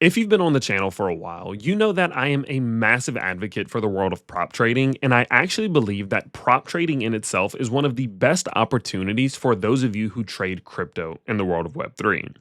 If you've been on the channel for a while, you know that I am a massive advocate for the world of prop trading, and I actually believe that prop trading in itself is one of the best opportunities for those of you who trade crypto in the world of Web3.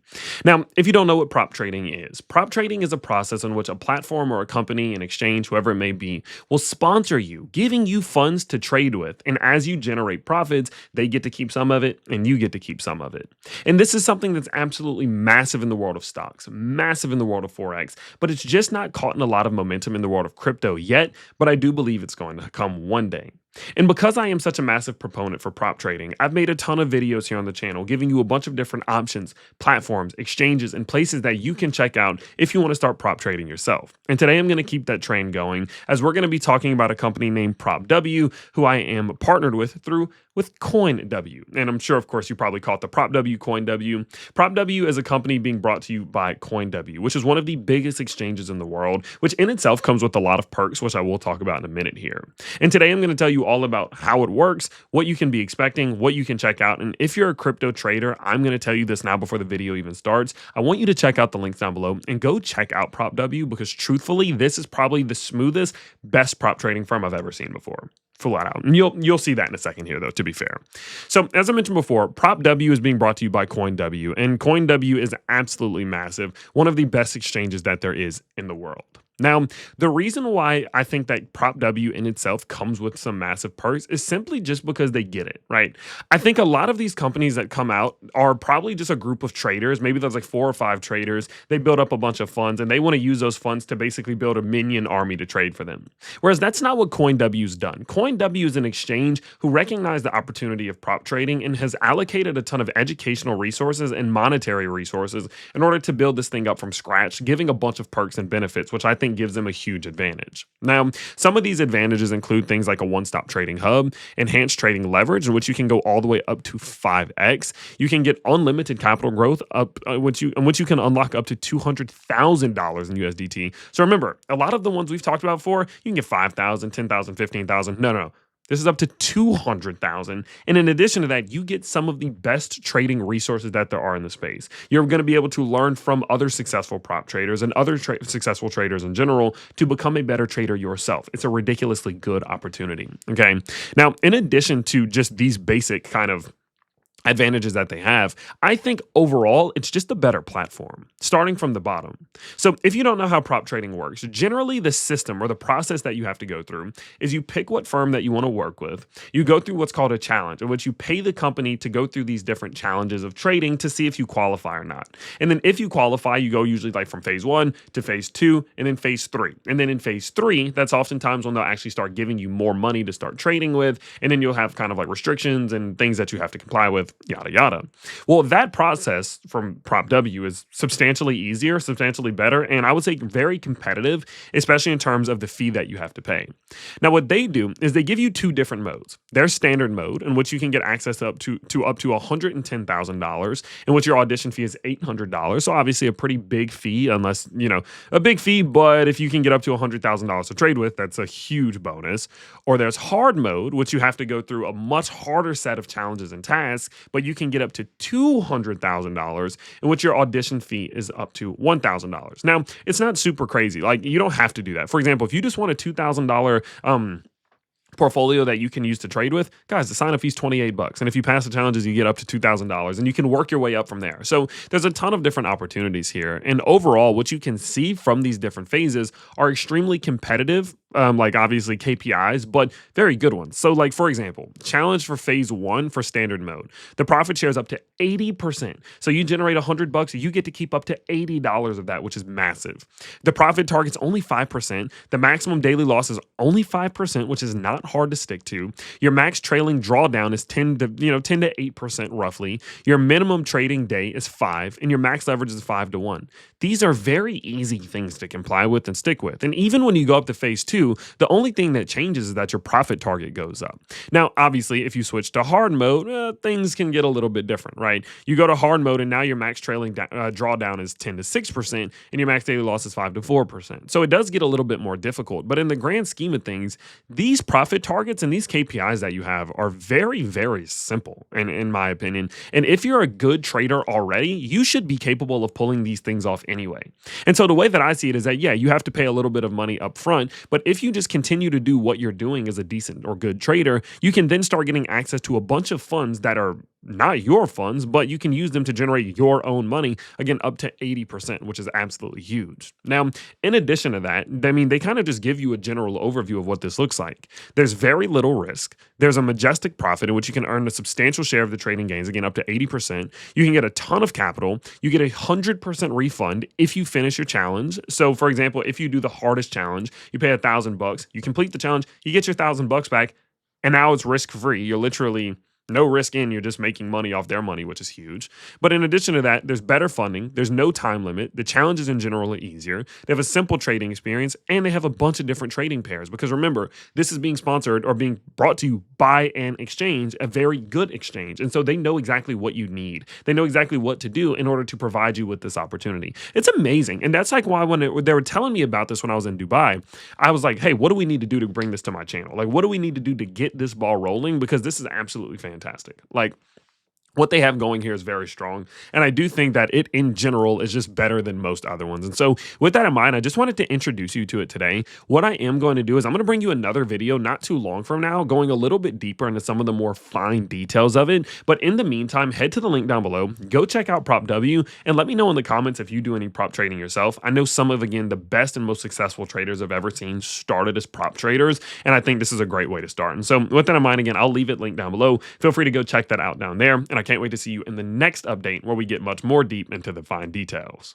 Now, if you don't know what prop trading is a process in which a platform or a company, an exchange, whoever it may be, will sponsor you, giving you funds to trade with, and as you generate profits, they get to keep some of it, and you get to keep some of it. And this is something that's absolutely massive in the world of stocks, massive in the world of Forex, but it's just not caught in a lot of momentum in the world of crypto yet, but I do believe it's going to come one day. And because I am such a massive proponent for prop trading, I've made a ton of videos here on the channel giving you a bunch of different options, platforms, exchanges, and places that you can check out if you want to start prop trading yourself. And today I'm going to keep that train going as we're going to be talking about a company named PropW, who I am partnered with CoinW. And I'm sure, of course, you probably call it the PropW CoinW. PropW is a company being brought to you by CoinW, which is one of the biggest exchanges in the world, which in itself comes with a lot of perks, which I will talk about in a minute here. And today I'm going to tell you all about how it works, what you can be expecting, what you can check out. And if you're a crypto trader, I'm going to tell you this now before the video even starts. I want you to check out the links down below and go check out PropW because truthfully, this is probably the smoothest, best prop trading firm I've ever seen before. Flat out. And you'll see that in a second here, though, to be fair. So, as I mentioned before, PropW is being brought to you by CoinW, and CoinW is absolutely massive, one of the best exchanges that there is in the world. Now, the reason why I think that PropW in itself comes with some massive perks is simply just because they get it, right? I think a lot of these companies that come out are probably just a group of traders. Maybe there's like 4 or 5 traders. They build up a bunch of funds and they want to use those funds to basically build a minion army to trade for them. Whereas that's not what CoinW's done. CoinW is an exchange who recognized the opportunity of prop trading and has allocated a ton of educational resources and monetary resources in order to build this thing up from scratch, giving a bunch of perks and benefits, which I think gives them a huge advantage. Now, some of these advantages include things like a one-stop trading hub, enhanced trading leverage, in which you can go all the way up to 5x. You can get unlimited capital growth, which you can unlock up to $200,000 in USDT. So remember, a lot of the ones we've talked about before, you can get 5,000, 10,000, 15,000. No. This is up to 200,000. And in addition to that, you get some of the best trading resources that there are in the space. You're going to be able to learn from other successful prop traders and other successful traders in general to become a better trader yourself. It's a ridiculously good opportunity. Okay. Now, in addition to just these basic kind of advantages that they have, I think overall it's just a better platform, starting from the bottom. So if you don't know how prop trading works, generally the system or the process that you have to go through is you pick what firm that you want to work with. You go through what's called a challenge, in which you pay the company to go through these different challenges of trading to see if you qualify or not. And then if you qualify, you go usually like from phase 1 to phase 2 and then phase 3. And then in phase 3, that's oftentimes when they'll actually start giving you more money to start trading with. And then you'll have kind of like restrictions and things that you have to comply with, yada, yada. Well, that process from PropW is substantially easier, substantially better, and I would say very competitive, especially in terms of the fee that you have to pay. Now, what they do is they give you 2 different modes. There's standard mode, in which you can get access to up to $110,000, in which your audition fee is $800. So obviously a pretty big fee, unless, a big fee, but if you can get up to $100,000 to trade with, that's a huge bonus. Or there's hard mode, which you have to go through a much harder set of challenges and tasks, but you can get up to $200,000, in which your audition fee is up to $1,000. Now, it's not super crazy. Like, you don't have to do that. For example, if you just want a $2,000 portfolio that you can use to trade with, guys, the sign-up fee is $28. And if you pass the challenges, you get up to $2,000 and you can work your way up from there. So there's a ton of different opportunities here. And overall, what you can see from these different phases are extremely competitive, like obviously KPIs, but very good ones. So like, for example, challenge for phase 1 for standard mode, the profit share is up to 80%. So you generate $100, you get to keep up to $80 of that, which is massive. The profit target's only 5%. The maximum daily loss is only 5%, which is not hard to stick to. Your max trailing drawdown is 10 to 8% roughly. Your minimum trading day is 5, and your max leverage is 5 to 1. These are very easy things to comply with and stick with. And even when you go up to phase 2, too. The only thing that changes is that your profit target goes up. Now, obviously, if you switch to hard mode, things can get a little bit different, right? You go to hard mode and now your max trailing drawdown is 10 to 6% and your max daily loss is 5 to 4%. So it does get a little bit more difficult. But in the grand scheme of things, these profit targets and these KPIs that you have are very, very simple, in my opinion. And if you're a good trader already, you should be capable of pulling these things off anyway. And so the way that I see it is that, yeah, you have to pay a little bit of money up front. But if you just continue to do what you're doing as a decent or good trader, you can then start getting access to a bunch of funds that are not your funds, but you can use them to generate your own money, again, up to 80%, which is absolutely huge. Now, in addition to that, I mean, they kind of just give you a general overview of what this looks like. There's very little risk. There's a majestic profit in which you can earn a substantial share of the trading gains, again, up to 80%. You can get a ton of capital. You get 100% refund if you finish your challenge. So, for example, if you do the hardest challenge, you pay $1,000, you complete the challenge, you get your $1,000 back, and now it's risk free. You're literally no risk in, you're just making money off their money, which is huge. But in addition to that, there's better funding, there's no time limit, the challenges in general are easier, they have a simple trading experience, and they have a bunch of different trading pairs. Because remember, this is being sponsored or being brought to you by an exchange, a very good exchange. And so they know exactly what you need. They know exactly what to do in order to provide you with this opportunity. It's amazing. And that's like why when they were telling me about this when I was in Dubai, I was like, hey, what do we need to do to bring this to my channel? Like, what do we need to do to get this ball rolling? Because this is absolutely fantastic. Like, what they have going here is very strong. And I do think that it in general is just better than most other ones. And so with that in mind, I just wanted to introduce you to it today. What I am going to do is I'm going to bring you another video not too long from now, going a little bit deeper into some of the more fine details of it. But in the meantime, head to the link down below, go check out PropW, and let me know in the comments if you do any prop trading yourself. I know some of, again, the best and most successful traders I've ever seen started as prop traders, and I think this is a great way to start. And so with that in mind, again, I'll leave it linked down below. Feel free to go check that out down there. And I can't wait to see you in the next update where we get much more deep into the fine details.